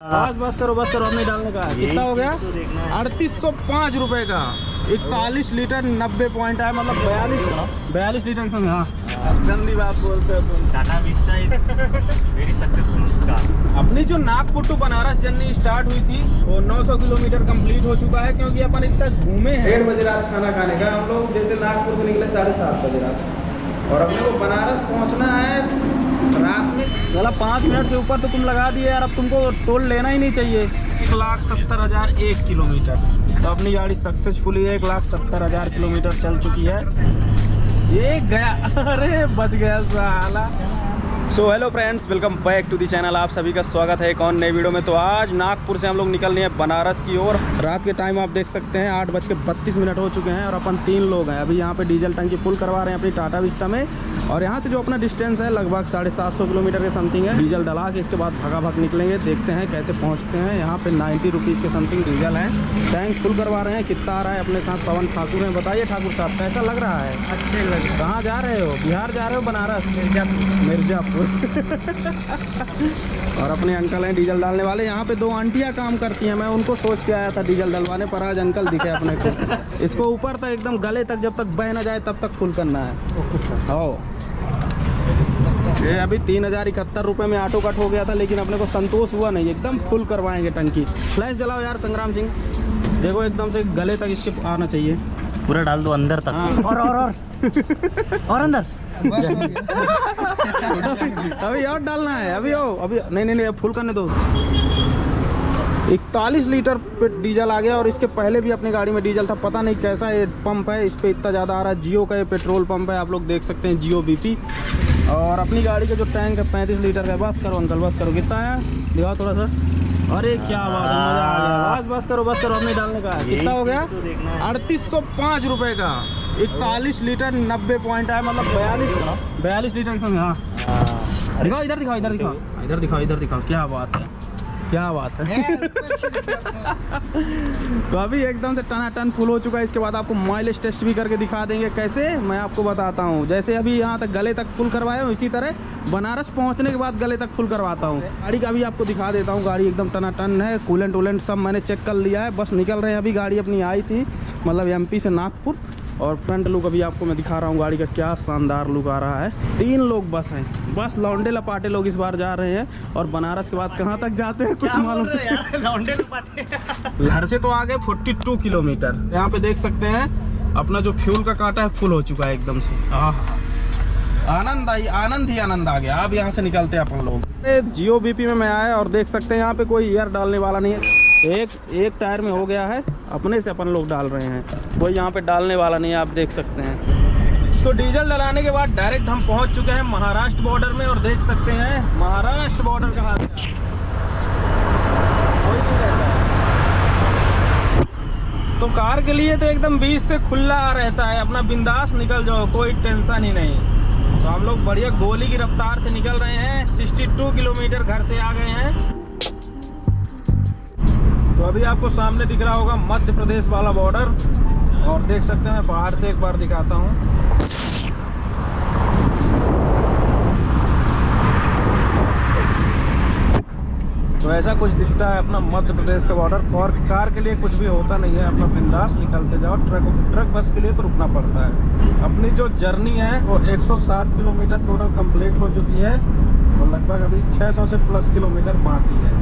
बस करो अब नहीं डालने का। कितना हो गया? 3805 रुपए का 41 लीटर 90 पॉइंट है, मतलब 42 लीटर संग। हाँ, गंदी बात बोलते हो तुम। Tata Vista is very successful car. अपनी जो Nagpur to Banaras journey start हुई थी वो 900 किलोमीटर कंप्लीट हो चुका है, क्योंकि अपन इतना घूमे हैं। 1:30 बजे रात खाना खाने का हम लोग, जैसे नागपुर से निकले 7:30 बजे रात, और अपने को बनारस पहुंचना है रात में। चला 5 मिनट से ऊपर तो तुम लगा दिए यार, अब तुमको टोल लेना ही नहीं चाहिए। 1,70,000 1 किलोमीटर, तो अपनी गाड़ी सक्सेसफुली 1,70,000 किलोमीटर चल चुकी है। ये गया, अरे बच गया साला। So hello friends, welcome back to the channel. आप सभी का स्वागत है एक और नई वीडियो में। तो आज नागपुर से हम लोग निकल रहे हैं बनारस की ओर। रात के टाइम आप देख सकते हैं 8:32 हो चुके हैं, और अपन 3 लोग हैं। अभी यहाँ पे डीजल टंकी फुल करवा रहे हैं अपनी टाटा विस्टा में, और यहाँ से जो अपना डिस्टेंस है लगभग 750 किलोमीटर के समथिंग है। डीजल डला के इसके बाद भाग निकलेंगे, देखते हैं कैसे पहुँचते हैं। यहाँ पे 90 रुपीज़ के समथिंग डीजल है। टैंक फुल करवा रहे हैं। कितना आ रहा है? अपने साथ पवन ठाकुर हैं। बताइए ठाकुर साहब, कैसा लग रहा है? अच्छे लगे। कहाँ जा रहे हो? बिहार जा रहे हो? बनारस? मिर्जापुर। और अपने अंकल हैं डीजल डालने वाले। यहाँ पे 2 आंटियाँ काम करती हैं, मैं उनको सोच के आया था डीजल डलवाने, पर आज अंकल दिखे अपने को। इसको ऊपर तक एकदम गले तक, जब तक बह ना जाए तब तक फुल करना है। Okay sir. हो ये अभी 3071 रुपये में ऑटो कट हो गया था, लेकिन अपने को संतोष हुआ नहीं। एकदम फुल करवाएंगे टंकी। फ्लैश जलाओ यार संग्राम सिंह, देखो एकदम से गले तक इसके आना चाहिए। पूरा डाल दो अंदर तक। हाँ। और अंदर। अभी और डालना है। अभी नहीं अब फुल करने दो। 41 लीटर पे डीजल आ गया, और इसके पहले भी अपनी गाड़ी में डीजल था। पता नहीं कैसा ये पंप है, इस पे इतना ज़्यादा आ रहा है। जियो का ये पेट्रोल पंप है, आप लोग देख सकते हैं, जियो BP। और अपनी गाड़ी का जो टैंक है 35 लीटर का। बस करो अंकल, बस करो। कितना है दिखाओ थोड़ा सा। अरे क्या बात है, मज़ा आ गया। बस करो अब नहीं डालने का। कितना हो गया? 3805 रुपये का 41 लीटर 90 पॉइंट है, मतलब 42 लीटर संग। हाँ, दिखाओ इधर दिखाओ। क्या बात है। तो अभी एकदम से टन फुल हो चुका है। इसके बाद आपको माइलेज टेस्ट भी करके दिखा देंगे कैसे, मैं आपको बताता हूँ। जैसे अभी यहाँ तक गले तक फुल करवाया हूँ, इसी तरह बनारस पहुँचने के बाद गले तक फुल करवाता हूँ। गाड़ी का भी आपको दिखा देता हूँ। गाड़ी एकदम टन है। कूलेंट सब मैंने चेक कर लिया है। बस निकल रहे हैं अभी। गाड़ी अपनी आई थी मतलब MP से नागपुर। और फ्रंट लुक अभी आपको मैं दिखा रहा हूँ गाड़ी का, क्या शानदार लुक आ रहा है। 3 लोग बस हैं, बस लौंडे लपाटे लोग इस बार जा रहे हैं। और बनारस के बाद कहाँ तक जाते हैं कुछ मालूम। घर से तो आ गए 42 किलोमीटर। यहाँ पे देख सकते हैं अपना जो फ्यूल का कांटा है फुल हो चुका है एकदम से। आनंद ही आनंद आ गया। अब यहाँ से निकलते हैं अपन लोग। जियो BP में मैं आया, और देख सकते हैं यहाँ पे कोई एयर डालने वाला नहीं है। एक टायर में हो गया है, अपने से अपन लोग डाल रहे हैं। कोई यहाँ पे डालने वाला नहीं है, आप देख सकते हैं। तो डीजल डलाने के बाद डायरेक्ट हम पहुँच चुके हैं महाराष्ट्र बॉर्डर में, और देख सकते हैं महाराष्ट्र बॉर्डर का हाल। तो कार के लिए तो एकदम बीच से खुला रहता है, अपना बिंदास निकल जाओ, कोई टेंशन ही नहीं। तो हम लोग बढ़िया गोली की रफ्तार से निकल रहे हैं। 62 किलोमीटर घर से आ गए हैं। तो अभी आपको सामने दिख रहा होगा मध्य प्रदेश वाला बॉर्डर, और देख सकते हैं बाहर से एक बार दिखाता हूँ। तो ऐसा कुछ दिखता है अपना मध्य प्रदेश का बॉर्डर। और कार के लिए कुछ भी होता नहीं है, अपना बिंदास निकलते जाओ। ट्रक बस के लिए तो रुकना पड़ता है। अपनी जो जर्नी है वो 160 किलोमीटर टोटल कंप्लीट हो चुकी है, और लगभग अभी 600 से प्लस किलोमीटर बाकी है।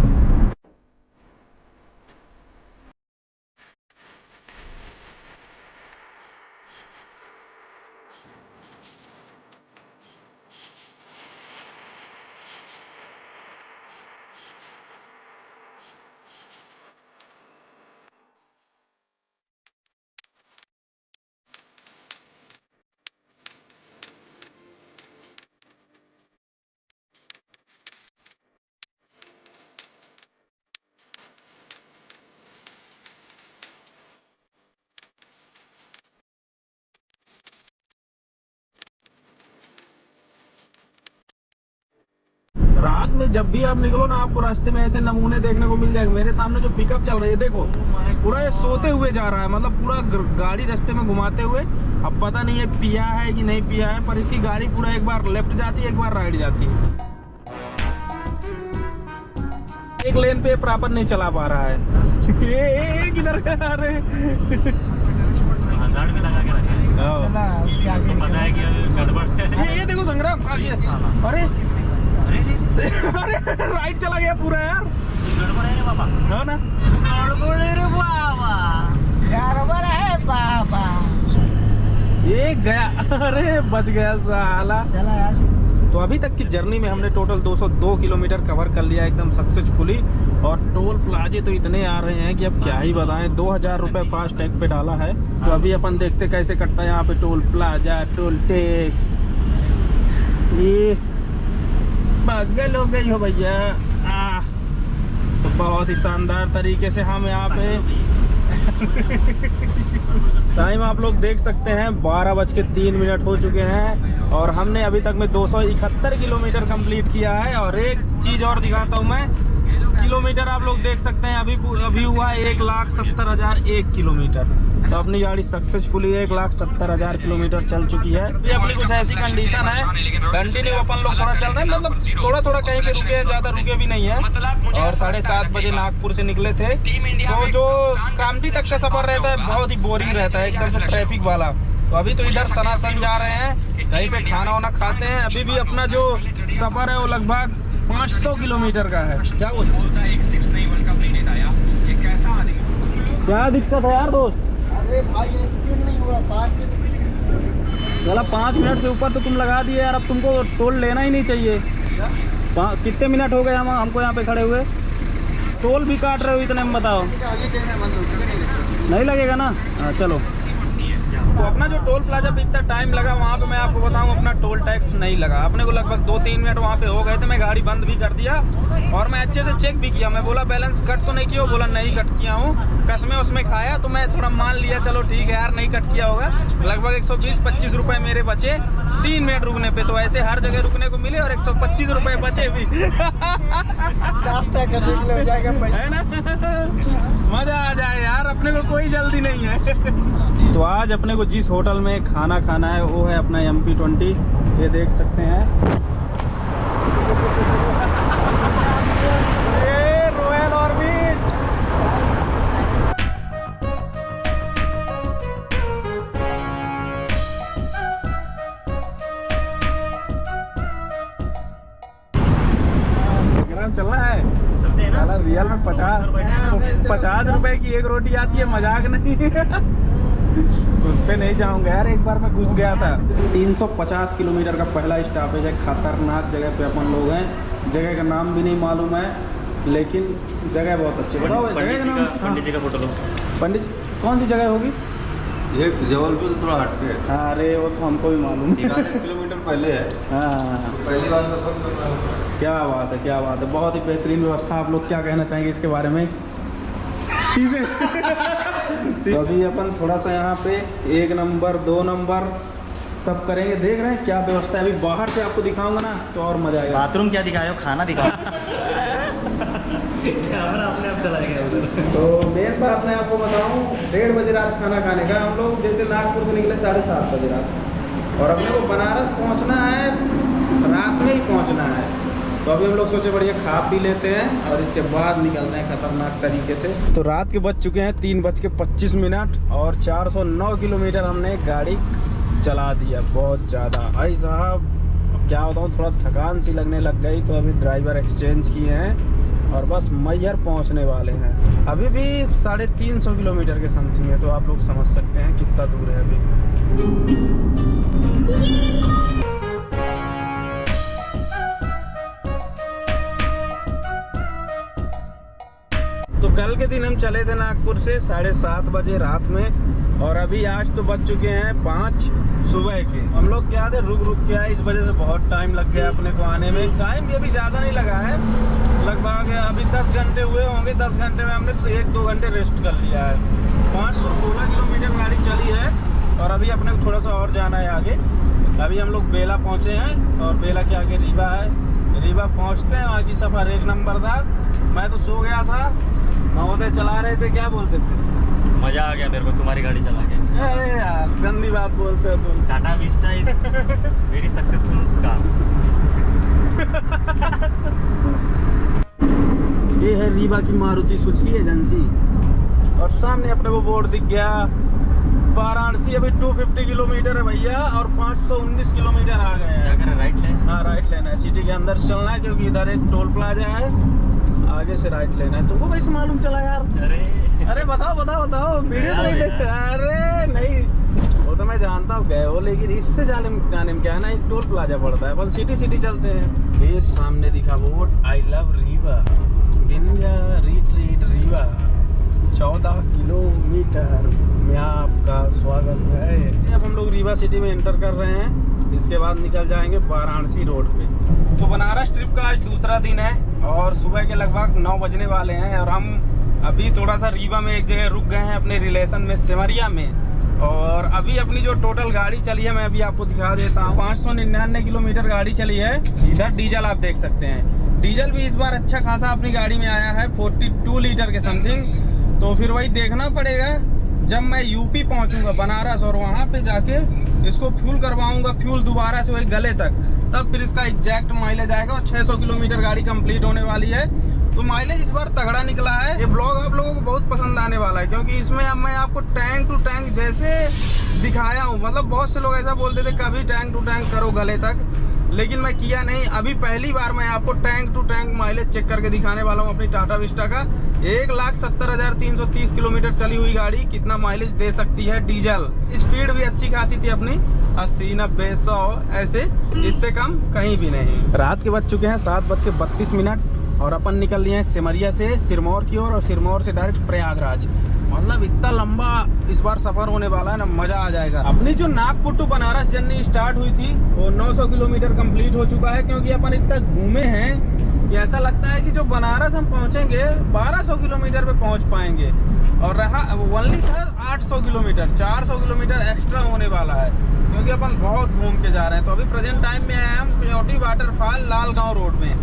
रात में जब भी आप निकलो ना, आपको रास्ते में ऐसे नमूने देखने को मिल जाएंगे। मेरे सामने जो पिकअप चल रही है देखो, पूरा ये सोते हुए जा रहा है, मतलब पूरा गाड़ी रास्ते में घुमाते हुए। अब पता नहीं है पिया है कि नहीं पिया है, पर इसकी गाड़ी पूरा एक बार लेफ्ट जाती है, एक बार राइट जाती है। एक लेन पे प्रॉपर नहीं चला पा रहा है। ये किधर गया? अरे 1000 में लगा के रखा है। उसको पता है कि गड़बड़ है। ये देखो संग्राम आ गया। अरे अरे राइट चला गया पूरा यार। गड़बड़ है रे बाबा। हाँ ना, गड़बड़ है रे बाबा। गड़बड़ है बाबा। ये गया। अरे बच गया साला। चला यार। तो अभी तक की जर्नी में हमने टोटल 202 किलोमीटर कवर कर लिया एकदम सक्सेसफुली। और टोल प्लाजे तो इतने आ रहे हैं कि अब क्या ही बताएं। 2000 रुपये फास्ट टैग पे डाला है। तो अभी अपन देखते कैसे कटता है यहाँ पे टोल प्लाजा, टोल टैक्स। ये बगल हो गई हो भैया। तो बहुत ही शानदार तरीके से हम यहाँ पे टाइम आप लोग देख सकते हैं 12:03 हो चुके हैं और हमने अभी तक में 271 किलोमीटर कंप्लीट किया है। और एक चीज़ और दिखाता हूँ मैं, किलोमीटर आप लोग देख सकते हैं अभी हुआ 1,70,001 किलोमीटर। तो अपनी गाड़ी सक्सेसफुली 1,70,000 किलोमीटर चल चुकी है। ये अपनी कुछ ऐसी कंडीशन है, कंटिन्यू अपन लोग थोड़ा चल रहे हैं, मतलब थोड़ा थोड़ा कहीं पे रुके, ज़्यादा रुके भी नहीं है। और 7:30 बजे नागपुर से निकले थे। तो जो कामठी तक का सफ़र रहता है बहुत ही बोरिंग रहता है, एकदम से ट्रैफिक वाला। तो अभी तो इधर सनासन जा रहे हैं, कहीं पे खाना वाना खाते हैं। अभी भी अपना जो सफ़र है वो लगभग 500 किलोमीटर का है। क्या बोलते हैं? क्या दिक्कत है यार दोस्त? अरे भाई स्पीड नहीं हुआ 5 चला 5 मिनट से ऊपर तो तुम लगा दिए यार। अब तुमको टोल लेना ही नहीं चाहिए। कितने मिनट हो गए हमको यहाँ पे खड़े हुए? टोल भी काट रहे हो इतने में, बताओ। नहीं लगेगा ना? हाँ चलो। तो अपना जो टोल प्लाजा पे इतना टाइम लगा वहाँ पे मैं आपको बताऊँ, अपना टोल टैक्स नहीं लगा। अपने को लगभग 2-3 मिनट वहाँ पे हो गए थे। मैं गाड़ी बंद भी कर दिया और मैं अच्छे से चेक भी किया। मैं बोला बैलेंस कट तो नहीं किया? बोला नहीं कट किया हूँ। कसमें उसमें खाया तो मैं थोड़ा मान लिया, चलो ठीक है यार नहीं कट किया होगा। लगभग 120-25 रुपये मेरे बचे 3 मिनट रुकने पे। तो ऐसे हर जगह रुकने को मिले और 125 रुपये बचे भी। नाश्ता करने के लिए हो जाएगा पैसा, है ना? मजा आ जाए यार, अपने को कोई जल्दी नहीं है। तो आज अपने को जिस होटल में खाना खाना है वो है अपना MP20। ये देख सकते हैं, ये रॉयल ऑर्बिट। चल रहा है, चलते हैं ना। रियल में 50 रुपए की एक रोटी आती है, मजाक नहीं। उस पे नहीं जाऊंगा यार, एक बार मैं घुस गया था। 350 किलोमीटर का पहला स्टॉपेज है। खतरनाक जगह पे अपन लोग हैं। जगह का नाम भी नहीं मालूम है लेकिन जगह बहुत अच्छी। बताओ जगह का नाम? पंडित जी का फोटो लो। पंडित कौन सी जगह होगी? ये जबलपुर से थोड़ा हट के। हाँ अरे वो तो हमको भी मालूम है। 40 किलोमीटर पहले है। हाँ पहली बार सफर कर रहा हूँ। क्या बात है, क्या बात है। बहुत ही बेहतरीन व्यवस्था। आप लोग क्या कहना चाहेंगे इसके बारे में? चीज़ें तो अभी अपन थोड़ा सा यहाँ पे 1 नंबर 2 नंबर सब करेंगे। देख रहे हैं क्या व्यवस्था है। अभी बाहर से आपको दिखाऊंगा ना तो और मजा आएगा। बाथरूम क्या दिखा रहे हो? खाना दिखाओ। कैमरा अपने आप चला गया उधर। तो मेन बात मैं आपको बताऊँ, 1:30 बजे रात खाना खाने का। हम लोग जैसे नागपुर से निकले 7:30 बजे रात और अपने को बनारस पहुँचना है, रात में ही पहुँचना है। तो अभी हम लोग सोचे बढ़िया खा पी लेते हैं और इसके बाद निकलते हैं खतरनाक तरीके से। तो रात के बज चुके हैं 3:25 और 409 किलोमीटर हमने गाड़ी चला दिया। बहुत ज़्यादा भाई साहब, क्या बताऊँ, थोड़ा थकान सी लगने लग गई। तो अभी ड्राइवर एक्सचेंज किए हैं और बस मैहर पहुंचने वाले हैं। अभी भी 350 किलोमीटर के समथिंग है। तो आप लोग समझ सकते हैं कितना दूर है अभी। तो कल के दिन हम चले थे नागपुर से 7:30 बजे रात में और अभी आज तो बज चुके हैं 5 सुबह के। हम लोग क्या थे, रुक के आए, इस वजह से बहुत टाइम लग गया अपने को आने में। टाइम भी अभी ज़्यादा नहीं लगा है, लगभग अभी 10 घंटे हुए होंगे। 10 घंटे में हमने तो 1-2 घंटे रेस्ट कर लिया है। 516 किलोमीटर गाड़ी चली है और अभी अपने को थोड़ा सा और जाना है आगे। अभी हम लोग बेला पहुँचे हैं और बेला के आगे रीवा है। रीवा पहुँचते हैं, वहाँ की सफ़र 1 नंबर था। मैं तो सो गया था, महोदय चला रहे थे। क्या बोलते थे? मजा आ गया मेरे को तुम्हारी गाड़ी चला के। अरे यार गंदी बात बोलते हो तुम। Tata Vista is very successful car. ये है रीवा की मारुति सुजुकी एजेंसी। और सामने अपने को बोर्ड दिख गया वाराणसी। अभी 250 किलोमीटर है भैया और 519 किलोमीटर आ गए हैं। क्या राइट लें? हाँ राइट लेना है, सिटी के अंदर चलना है क्योंकि इधर एक टोल प्लाजा है, आगे से राइट लेना है। तुमको कैसे मालूम चला यार? अरे बताओ बताओ बताओ, वीडियो तो नहीं देखते? अरे नहीं, वो तो मैं जानता हूँ गए हो, लेकिन इससे जाने में क्या है ना, एक टोल प्लाजा पड़ता है, अपन सिटी सिटी चलते हैं। ये सामने दिखा board I love Rewa, India retreat Rewa, 14 kilometre में आपका स्वागत है। अब हम लोग रीवा सिटी में एंटर कर रहे हैं, इसके बाद निकल जाएंगे वाराणसी रोड पे। तो बनारस ट्रिप का आज दूसरा दिन है और सुबह के लगभग 9 बजने वाले हैं और हम अभी थोड़ा सा रीवा में एक जगह रुक गए हैं अपने रिलेशन में सिमरिया में। और अभी अपनी जो टोटल गाड़ी चली है मैं अभी आपको दिखा देता हूँ। 599 किलोमीटर गाड़ी चली है। इधर डीजल आप देख सकते हैं, डीजल भी इस बार अच्छा खासा अपनी गाड़ी में आया है, 42 लीटर के समथिंग। तो फिर वही देखना पड़ेगा जब मैं यूपी पहुंचूंगा बनारस और वहां पे जाके इसको फ्यूल करवाऊंगा, फ्यूल दोबारा से वही गले तक, तब फिर इसका एग्जैक्ट माइलेज आएगा। और 600 किलोमीटर गाड़ी कंप्लीट होने वाली है, तो माइलेज इस बार तगड़ा निकला है। ये ब्लॉग आप लोगों को बहुत पसंद आने वाला है क्योंकि इसमें अब मैं आपको टैंक टू टैंक जैसे दिखाया हूँ। मतलब बहुत से लोग ऐसा बोलते थे कभी टैंक टू टैंक करो गले तक, लेकिन मैं किया नहीं। अभी पहली बार मैं आपको tank to tank mileage check करके दिखाने वाला हूँ अपनी टाटा विस्टा का। 1,70,330 किलोमीटर चली हुई गाड़ी कितना माइलेज दे सकती है डीजल। स्पीड भी अच्छी खासी थी अपनी, 80, 90, 100 ऐसे, इससे कम कहीं भी नहीं। रात के बज चुके हैं 7:32 और अपन निकल लिए हैं सिमरिया से सिरमौर की ओर और सिरमौर से डायरेक्ट प्रयागराज। मतलब इतना लंबा इस बार सफर होने वाला है ना, मजा आ जाएगा। अपनी जो Nagpur to Banaras journey start हुई थी वो 900 किलोमीटर कंप्लीट हो चुका है क्योंकि अपन इतना घूमे हैं कि ऐसा लगता है कि जो बनारस हम पहुंचेंगे 1200 किलोमीटर पे पहुंच पाएंगे। और रहा ओनली था 800 किलोमीटर, 400 किलोमीटर एक्स्ट्रा होने वाला है क्योंकि अपन बहुत घूम के जा रहे हैं। तो अभी प्रेजेंट टाइम में आए हम प्योटी वाटरफॉल लालगांव रोड में।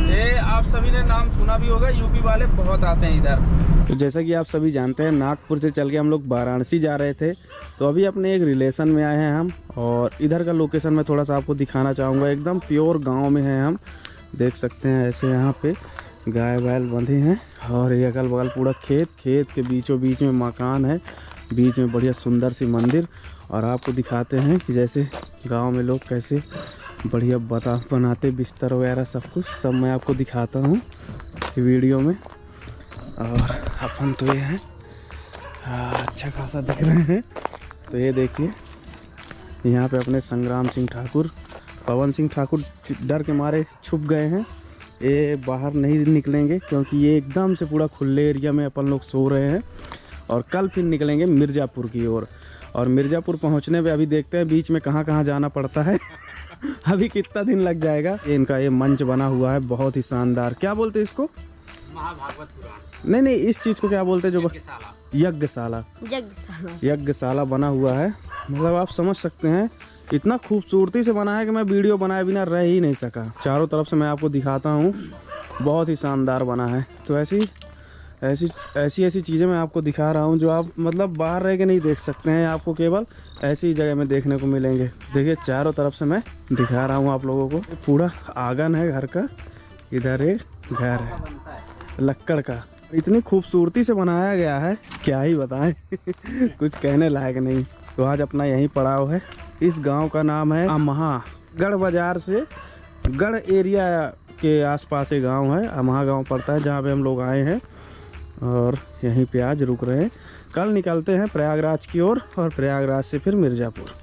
ये आप सभी ने नाम सुना भी होगा, यूपी वाले बहुत आते हैं इधर। तो जैसा कि आप सभी जानते हैं नागपुर से चल के हम लोग वाराणसी जा रहे थे, तो अभी अपने एक रिलेशन में आए हैं हम और इधर का लोकेशन मैं थोड़ा सा आपको दिखाना चाहूँगा। एकदम प्योर गांव में हैं हम, देख सकते हैं ऐसे यहाँ पे गाय बैल बंधे हैं और ये अगल बगल पूरा खेत, खेत के बीचों बीच में मकान है, बीच में बढ़िया सुंदर सी मंदिर। और आपको दिखाते हैं कि जैसे गांव में लोग कैसे बढ़िया बनाते बिस्तर वगैरह सब कुछ, सब मैं आपको दिखाता हूँ इस वीडियो में। और अपन तो ये हैं अच्छा खासा दिख रहे हैं। तो ये देखिए यहाँ पे अपने संग्राम सिंह ठाकुर, पवन सिंह ठाकुर डर के मारे छुप गए हैं, ये बाहर नहीं निकलेंगे क्योंकि ये एकदम से पूरा खुले एरिया में अपन लोग सो रहे हैं। और कल फिर निकलेंगे मिर्ज़ापुर की ओर और मिर्ज़ापुर पहुंचने पे अभी देखते हैं बीच में कहाँ कहाँ जाना पड़ता है अभी कितना दिन लग जाएगा। इनका ये मंच बना हुआ है बहुत ही शानदार, क्या बोलते हैं इसको? महाभागवत पुराण। नहीं, इस चीज़ को क्या बोलते हैं? जो यज्ञशाला, यज्ञशाला बना हुआ है। मतलब आप समझ सकते हैं इतना खूबसूरती से बना है कि मैं वीडियो बनाए बिना रह ही नहीं सका। चारों तरफ से मैं आपको दिखाता हूँ, बहुत ही शानदार बना है। तो ऐसी चीज़ें मैं आपको दिखा रहा हूँ जो आप मतलब बाहर रह के नहीं देख सकते हैं, आपको केवल ऐसी ही जगह में देखने को मिलेंगे। देखिए चारों तरफ से मैं दिखा रहा हूँ आप लोगों को। पूरा आंगन है घर का, इधर एक घर है लक्कड़ का, इतनी खूबसूरती से बनाया गया है क्या ही बताएं कुछ कहने लायक नहीं। तो आज अपना यहीं पड़ाव है। इस गांव का नाम है अमहा, गढ़ बाजार से गढ़ एरिया के आसपास ये गांव है, अमहा गांव पड़ता है जहां पे हम लोग आए हैं और यहीं पे आज रुक रहे हैं। कल निकलते हैं प्रयागराज की ओर और प्रयागराज से फिर मिर्ज़ापुर।